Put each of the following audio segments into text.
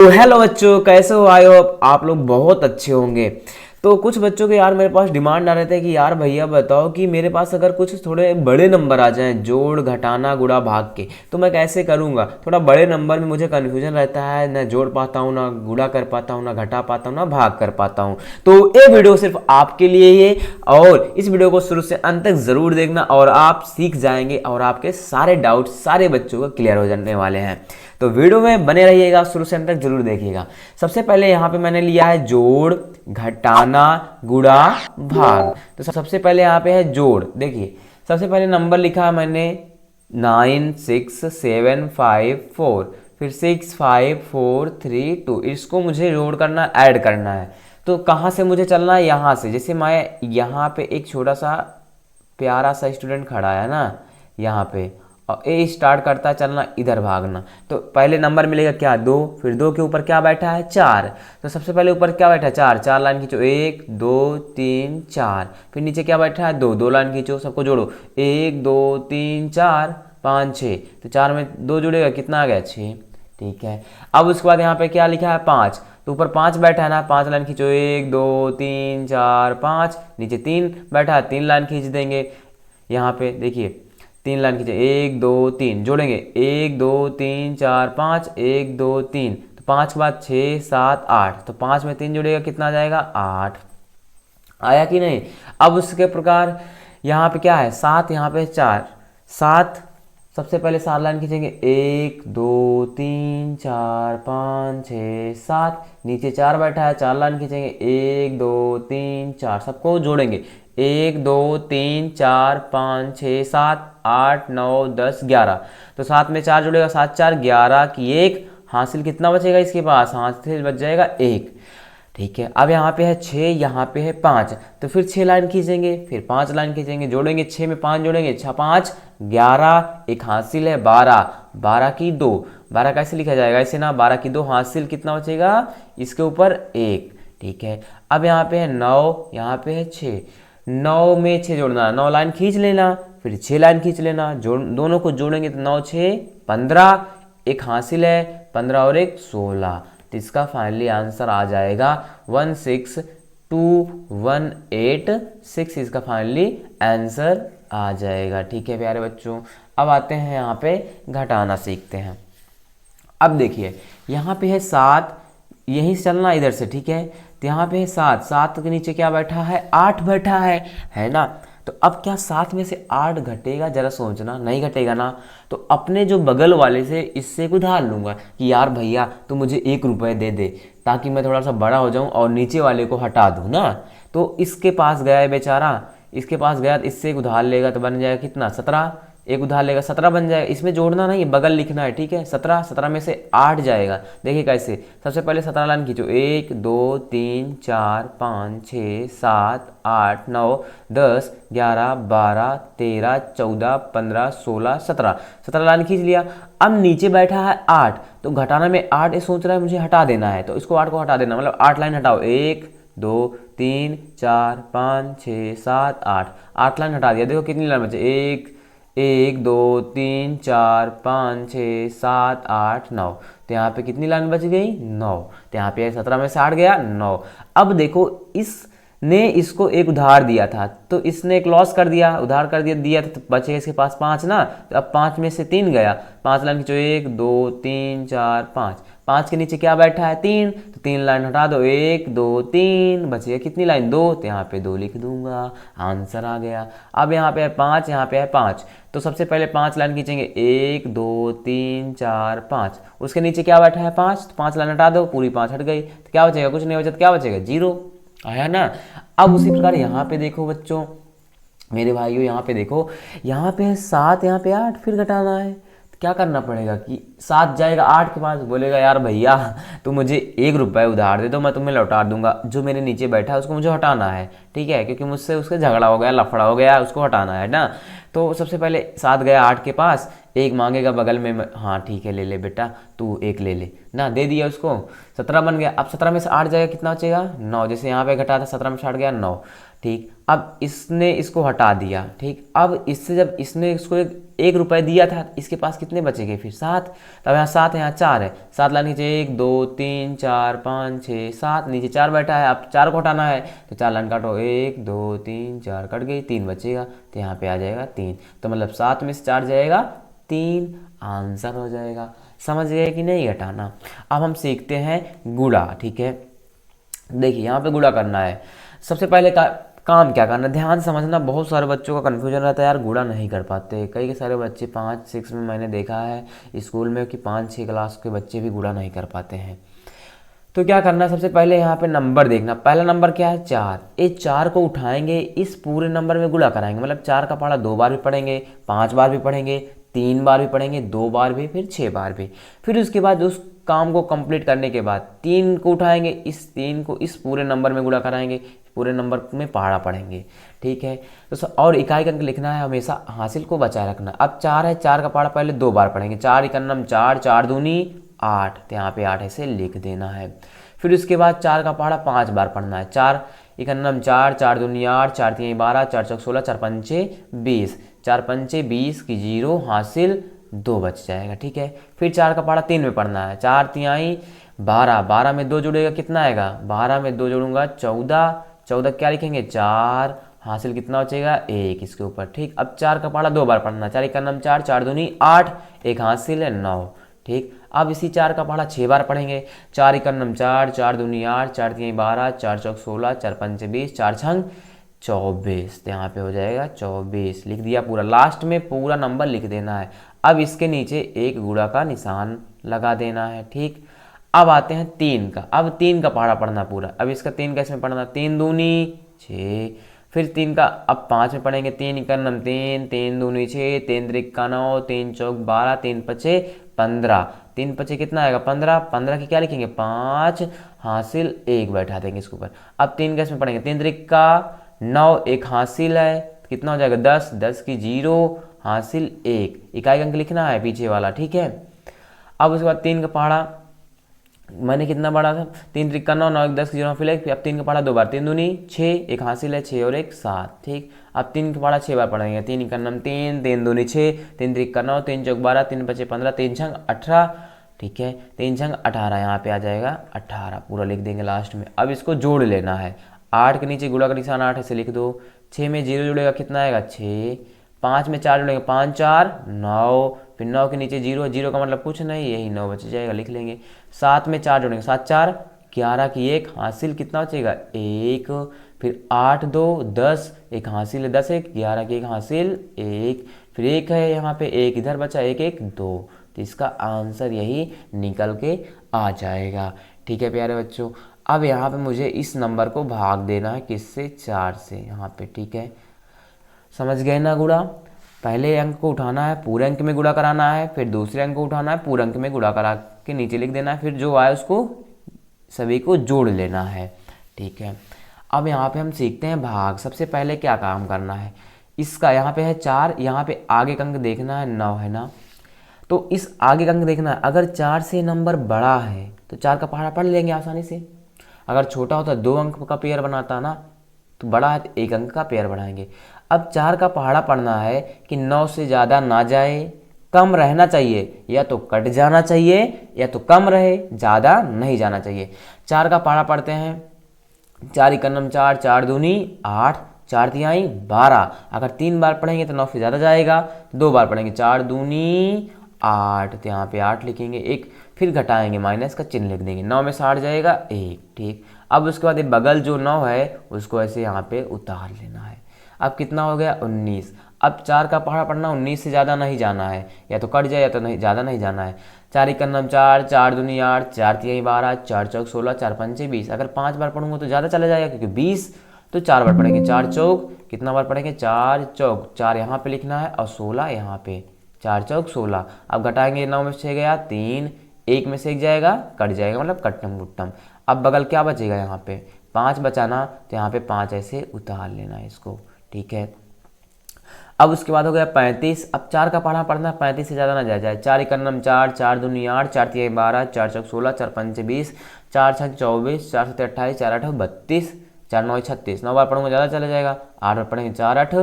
तो हेलो बच्चों, कैसे हो? आई होप आप लोग बहुत अच्छे होंगे। तो कुछ बच्चों के यार मेरे पास डिमांड आ रहे थे कि यार भैया बताओ कि मेरे पास अगर कुछ थोड़े बड़े नंबर आ जाएं, जोड़ घटाना गुणा भाग के, तो मैं कैसे करूंगा। थोड़ा बड़े नंबर में मुझे कन्फ्यूजन रहता है, ना जोड़ पाता हूँ, ना गुणा कर पाता हूँ, ना घटा पाता हूँ, ना भाग कर पाता हूँ। तो ये वीडियो सिर्फ आपके लिए ही है और इस वीडियो को शुरू से अंत तक जरूर देखना और आप सीख जाएंगे और आपके सारे डाउट सारे बच्चों को क्लियर हो जाने वाले हैं। तो वीडियो में बने रहिएगा, शुरू से अंत तक जरूर देखिएगा। सबसे पहले यहाँ पे मैंने लिया है जोड़ घटाना गुणा भाग। तो सबसे पहले यहाँ पे है जोड़। देखिए सबसे पहले नंबर लिखा है मैंने 96754, फिर 65432। इसको मुझे जोड़ करना, ऐड करना है। तो कहाँ से मुझे चलना है? यहाँ से। जैसे मैं यहाँ पे एक छोटा सा प्यारा सा स्टूडेंट खड़ा है ना यहाँ पे, और ए स्टार्ट करता है चलना, इधर भागना। तो पहले नंबर मिलेगा क्या? 2। फिर 2 के ऊपर क्या बैठा है? 4। तो सबसे पहले ऊपर क्या बैठा है? 4। 4 लाइन खींचो, 1 2 3 4। फिर नीचे क्या बैठा है? 2। 2 लाइन खींचो, सबको जोड़ो, 1 2 3 4 5 6। तो 4 में 2 जुड़ेगा, कितना आ गया? 6। ठीक है। अब उसके बाद यहाँ पे क्या लिखा है? 5। तो ऊपर 5 बैठा है ना, 5 लाइन खींचो, 1 2 3 4 5। नीचे 3 बैठा है, 3 लाइन खींच देंगे। यहाँ पे देखिए 3 लाइन खींचे, 1 2 3 जोड़ेंगे, 1 2 3 4 5, 1 2 3। तो 5 के बाद 6 7 8। तो 5 में 3 जोड़ेगा, कितना आ जाएगा? 8। आया कि नहीं? अब उसके प्रकार यहाँ पे क्या है? 7, यहाँ पे 4। 7 सबसे पहले 7 लाइन खींचेंगे, 1 2 3 4 5 6 7। नीचे 4 बैठा है, 4 लाइन खींचेंगे, 1 2 3 4। सबको जोड़ेंगे, 1 2 3 4 5 6 7 8 9 10 11। तो 7 में 4 जुड़ेगा, 7 4 11 की 1। हासिल कितना बचेगा इसके पास? हासिल बच जाएगा 1। ठीक है। अब यहाँ पे है 6, यहाँ पे है 5। तो फिर 6 लाइन खींचेंगे, फिर 5 लाइन खींचेंगे, जोड़ेंगे, 6 में 5 जोड़ेंगे, 6 5 11। एक हासिल है 12, 12 की 2। 12 कैसे लिखा जाएगा? ऐसे ना, 12 की 2 हासिल कितना बचेगा? इसके ऊपर 1। ठीक है। अब यहाँ पे है 9, यहाँ पे है 6। 9 में 6 जोड़ना, 9 लाइन खींच लेना, फिर 6 लाइन खींच लेना, जोड़ दोनों को जोड़ेंगे तो 9 6 15। एक हासिल है 15 और 1 16। तो इसका फाइनली आंसर आ जाएगा 16218 इसका फाइनली आंसर आ जाएगा। ठीक है प्यारे बच्चों, अब आते हैं यहाँ पे घटाना सीखते हैं। अब देखिए यहाँ पे है 7, यहीं से चलना इधर से। ठीक है। तो यहाँ पे है 7, 7 के नीचे क्या बैठा है? 8 बैठा है ना। तो अब क्या 7 में से 8 घटेगा? जरा सोचना, नहीं घटेगा ना। तो अपने जो बगल वाले से इससे एक उधार लूंगा कि यार भैया तू मुझे 1 रुपये दे दे, ताकि मैं थोड़ा सा बड़ा हो जाऊं और नीचे वाले को हटा दूं ना। तो इसके पास गया है बेचारा, इसके पास गया तो इससे एक उधार लेगा, तो बन जाएगा कितना? 17। एक उधार लेगा, 17 बन जाएगा। इसमें जोड़ना नहीं, बगल लिखना है। ठीक है। 17, 17 में से 8 जाएगा। देखिए कैसे? सबसे पहले 17 लाइन खींचो, 1 2 3 4 5 6 7 8 9 10 11 12 13 14 15 16 17। 17 लाइन खींच लिया। अब नीचे बैठा है 8, तो घटाना में 8 ये सोच रहा है मुझे हटा देना है, तो इसको 8 को हटा देना, मतलब 8 लाइन हटाओ, 1 2 3 4 5 6 7 8। 8 लाइन हटा दिया। देखो कितनी लाइन बचे? 1 1 2 3 4 5 6 7 8 9। तो यहाँ पे कितनी लाइन बच गई? 9। तो यहाँ पे 17 में से 8 गया, 9। अब देखो इसने इसको एक उधार दिया था, तो इसने एक लॉस कर दिया, उधार कर दिया था, तो बचे इसके पास 5 ना। तो अब 5 में से 3 गया, 5 लाइन खींचो, 1 2 3 4 5। 5 के नीचे क्या बैठा है? 3। तो 3 लाइन हटा दो, 1 2 3, बचेगा कितनी लाइन? 2। तो यहाँ पे 2 लिख दूंगा, आंसर आ गया। अब यहाँ पे है 5, यहाँ पे है 5। तो सबसे पहले 5 लाइन खींचेंगे, 1 2 3 4 5। उसके नीचे क्या बैठा है? 5। तो 5 लाइन हटा दो, पूरी 5 हट गई, तो क्या बचेगा? कुछ नहीं बचा, तो क्या बचेगा? 0। आया ना। अब उसी प्रकार यहाँ पे देखो बच्चों, मेरे भाइयों, यहाँ पे देखो, यहाँ पे है 7, यहाँ पे 8, फिर घटाना है। तो क्या करना पड़ेगा कि 7 जाएगा 8 के पास, बोलेगा यार भैया तू मुझे 1 रुपये उधार दे दो, मैं तुम्हें लौटा दूंगा। जो मेरे नीचे बैठा है उसको मुझे हटाना है। ठीक है, क्योंकि मुझसे उसका झगड़ा हो गया, लफड़ा हो गया, उसको हटाना है ना। तो सबसे पहले 7 गया 8 के पास, 1 मांगेगा बगल में, हाँ ठीक है ले ले बेटा, तू 1 ले ले ना, दे दिया उसको। 17 बन गया। अब 17 में से 8 जाएगा, कितना बचेगा? 9। जैसे यहाँ पे घटा था, 17 में से 8 गया, 9। ठीक। अब इसने इसको हटा दिया। ठीक। अब इससे जब इसने इसको 1 रुपये दिया था, इसके पास कितने बचेंगे फिर 7। तब यहाँ 7 है, यहाँ 4 है, 7 लाने नीचे 1 2 3 4 5 6 7, नीचे 4 बैठा है, अब 4 को हटाना है तो 4 लाइन काटो, 1 2 3 4 कट गई, 3 बचेगा तो यहाँ पे आ जाएगा 3। तो मतलब 7 में से 4 जाएगा 3, आंसर हो जाएगा। समझ गए कि नहीं घटाना। अब हम सीखते हैं गुणा। ठीक है, देखिए यहाँ पे गुणा करना है। सबसे पहले काम क्या करना, ध्यान समझना। बहुत सारे बच्चों का कन्फ्यूजन रहता है, यार गुणा नहीं कर पाते। कई सारे बच्चे 5-6 में मैंने देखा है स्कूल में कि 5-6 क्लास के बच्चे भी गुणा नहीं कर पाते हैं। तो क्या करना है, सबसे पहले यहाँ पे नंबर देखना। पहला नंबर क्या है 4, ये 4 को उठाएंगे, इस पूरे नंबर में गुणा कराएंगे। मतलब 4 का पढ़ा 2 बार भी पढ़ेंगे, 5 बार भी पढ़ेंगे, 3 बार भी पढ़ेंगे, 2 बार भी, फिर 6 बार भी। फिर उसके बाद उस काम को कंप्लीट करने के बाद 3 को उठाएंगे, इस 3 को इस पूरे नंबर में गुणा कराएंगे, पूरे नंबर में पहाड़ा पढ़ेंगे। ठीक है, तो और इकाई अंक लिखना है, हमेशा हासिल को बचाए रखना। अब 4 है, 4 का पहाड़ा पहले 2 बार पढ़ेंगे, 4 इकन्नम 4, 4 दूनी 8, तो यहाँ पे 8 ऐसे लिख देना है। फिर उसके बाद 4 का पहाड़ा 5 बार पढ़ना है, 4 इकन्नम 4, 4 दूनी 8, 4 तीन 12, 4 चौक 16, 4 पंचे 20, 4 पंचे 20 की 0, हासिल 2 बच जाएगा। ठीक है, फिर 4 का पहाड़ा 3 में पढ़ना है, 4 तिहाई 12, 12 में 2 जुड़ेगा कितना आएगा, 12 में 2 जोड़ूंगा 14, 14 क्या लिखेंगे 4, हासिल कितना बचेगा 1 इसके ऊपर। ठीक, अब 4 का पहाड़ा 2 बार पढ़ना, 4 इकन्नम 4, 4 दूनी 8, 1 हासिल है 9। ठीक, अब इसी 4 का पहाड़ा 6 बार पढ़ेंगे, 4 इकन्नम 4, 4 दूनी 8, 4 तीन 12, 4 चौक 16, 4 पंचे 20, 4 छंग 24, तो यहाँ पे हो जाएगा 24। लिख दिया पूरा, लास्ट में पूरा नंबर लिख देना है। अब इसके नीचे एक गुणा का निशान लगा देना है। ठीक, अब आते हैं 3 का। अब 3 का पहाड़ा पढ़ना पूरा। अब इसका 3 का इसमें पढ़ना, 3 दूनी 6, फिर 3 का अब 5 में पढ़ेंगे, 3 इकन्नम 3, 3 दूनी 6, 3 त्रिक्का 9, 3 चौक 12, 3 पचे 15, 3 पचे कितना आएगा 15, 15 की क्या लिखेंगे 5, हासिल 1 बैठा देंगे इसके ऊपर। अब 3 का इसमें पढ़ेंगे, 3 त्रिक्का 9, 1 हासिल है कितना हो जाएगा 10, 10 की 0, हासिल 1, इकाई अंक लिखना है पीछे वाला। ठीक है, अब उसके बाद 3 का पहाड़ा मैंने कितना पढ़ा था, 3 त्रिक्का 9, 9 1 10 की 0 फिर अब 3 का पढ़ा 2 बार, 3 दूनी 6, 1 हासिल है 6 और 1 7। ठीक, अब 3 का पढ़ा 6 बार पढ़ेंगे, 3 इकन्नम 3, 3 दूनी 6, 3 त्रिक्का 9, 3 चौक 12, 3 पचे 15, 3 छंग 18। ठीक है, 3 छंग 18, यहाँ पे आ जाएगा 18, पूरा लिख देंगे लास्ट में। अब इसको जोड़ लेना है, 8 के नीचे गुणा का निशान 8 ऐसे लिख दो, 6 में 0 जुड़ेगा कितना आएगा 6, 5 में 4 जुड़ेगा 5 4 9, फिर 9 के नीचे 0, 0 का मतलब कुछ नहीं, यही 9 बच जाएगा, लिख लेंगे। 7 में 4 जोड़ेंगे, 7 4 11 की 1, हासिल कितना बचेगा 1, फिर 8 2 10, 1 हासिल है 10, 1 11 की 1 हासिल 1, फिर 1 है यहाँ पे 1 इधर बचा 1 1 2, तो इसका आंसर यही निकल के आ जाएगा। ठीक है प्यारे बच्चों, अब यहाँ पे मुझे इस नंबर को भाग देना है किससे, 4 से यहाँ पे। ठीक है, समझ गए ना गुणा। पहले अंक को उठाना है, पूरे अंक में गुणा कराना है, फिर दूसरे अंक को उठाना है, पूरे अंक में गुणा करा के नीचे लिख देना है, फिर जो आए उसको सभी को जोड़ लेना है। ठीक है, अब यहाँ पे हम सीखते हैं भाग। सबसे पहले क्या काम करना है, इसका यहाँ पे है 4, यहाँ पे आगे का अंक देखना है 9 है ना, तो इस आगे का अंक देखना है। अगर 4 से नंबर बड़ा है तो 4 का पहाड़ा पढ़ लेंगे आसानी से। अगर छोटा होता 2 अंक का पेयर बनाता ना, तो बड़ा है तो 1 अंक का पेयर बढ़ाएंगे। अब 4 का पहाड़ा पढ़ना है कि 9 से ज़्यादा ना जाए, कम रहना चाहिए, या तो कट जाना चाहिए या तो कम रहे, ज़्यादा नहीं जाना चाहिए। 4 का पहाड़ा पढ़ते हैं, 4 इकन्नम 4, 4 दूनी 8, 4 तिहाई 12, अगर 3 बार पढ़ेंगे तो 9 से ज़्यादा जाएगा, 2 बार पढ़ेंगे 4 दूनी 8, तो यहाँ पे 8 लिखेंगे, एक फिर घटाएंगे माइनस का चिन्ह लिख देंगे, 9 में 60 जाएगा 1। ठीक, अब उसके बाद ये बगल जो 9 है उसको ऐसे यहाँ पे उतार लेना है। अब कितना हो गया 19। अब 4 का पहाड़ा पढ़ना, 19 से ज़्यादा नहीं जाना है, या तो कट जाए या तो नहीं ज़्यादा नहीं जाना है। 4 इकन्नम 4, 4 दूनी 8, 4 तिहाई 12, 4 चौक 16, 4 पंचे 20, अगर 5 बार पढ़ूंगा तो ज़्यादा चला जाएगा क्योंकि 20, तो 4 बार पढ़ेंगे, 4 चौक कितना बार पढ़ेंगे 4 चौक, 4 यहाँ पे लिखना है और 16 यहाँ पे, 4 चौक 16। अब घटाएंगे, 9 में से 6 गया 3, 1 में से 1 जाएगा कट जाएगा, मतलब कट्टम गुट्टम। अब बगल क्या बचेगा यहाँ पे 5 बचाना, तो यहाँ पे 5 ऐसे उतार लेना है इसको। ठीक है, अब उसके बाद हो गया 35। अब 4 का पहाड़ा पढ़ना, 35 से ज़्यादा ना जाए। 4 इकन्नम 4, 4 दूनी 8, 4 तिहाई 12, 4 चौक 16, 4 पंचे 20, 4 छः 24, 4 सत्ते 28, 4 आठ 32, 4 9 36, 9 बार पढ़ूंगा ज़्यादा चला जाएगा, 8 बार पढ़ेंगे 4 8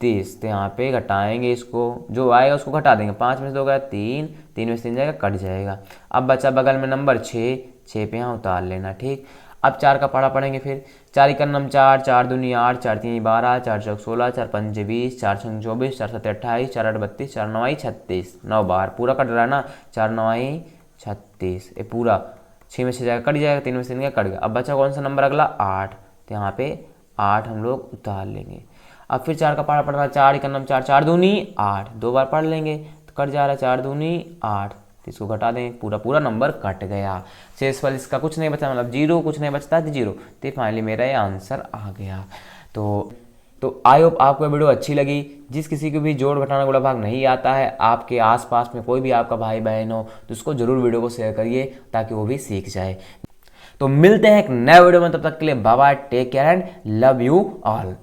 36। तो यहाँ पे घटाएंगे, इसको जो आएगा उसको घटा देंगे। 5 में से 2 गया 3, 3 में से 3 जाएगा, कट जाएगा। अब बचा बगल में नंबर 6, 6 पे यहाँ उतार लेना। ठीक, अब 4 का पढ़ा पढ़ेंगे फिर। 4 1 नम 4, 4 दूनी 8, 4 3 12, 4 चौक 16, 4 5 20, 4 6 24, 4 7 28, 4 8 32, 4 9 36। 9 बार पूरा कट रहा है ना, 4 9 36, ये पूरा 6 में से जाएगा, कट जाएगा, 3 में से 3 कट गया। अब बचा कौन सा नंबर अगला, 8। तो यहाँ पे 8 हम लोग उतार लेंगे। अब फिर 4 का पढ़ा पड़ रहा है। 4 1 4, 4 दूनी 8, 2 बार पढ़ लेंगे तो कट जा रहा है, 4 दूनी 8। तो इसको घटा दें, पूरा पूरा नंबर कट गया। शेषफल इसका कुछ नहीं बचा, मतलब 0, कुछ नहीं बचता तो 0। तो फाइनली मेरा ये आंसर आ गया। तो आई होप आपको ये वीडियो अच्छी लगी। जिस किसी को भी जोड़ घटाना गुणा भाग नहीं आता है, आपके आसपास में कोई भी आपका भाई बहन हो तो उसको जरूर वीडियो को शेयर करिए ताकि वो भी सीख जाए। तो मिलते हैं एक नए वीडियो में, तब तक के लिए bye bye, take care and love you all.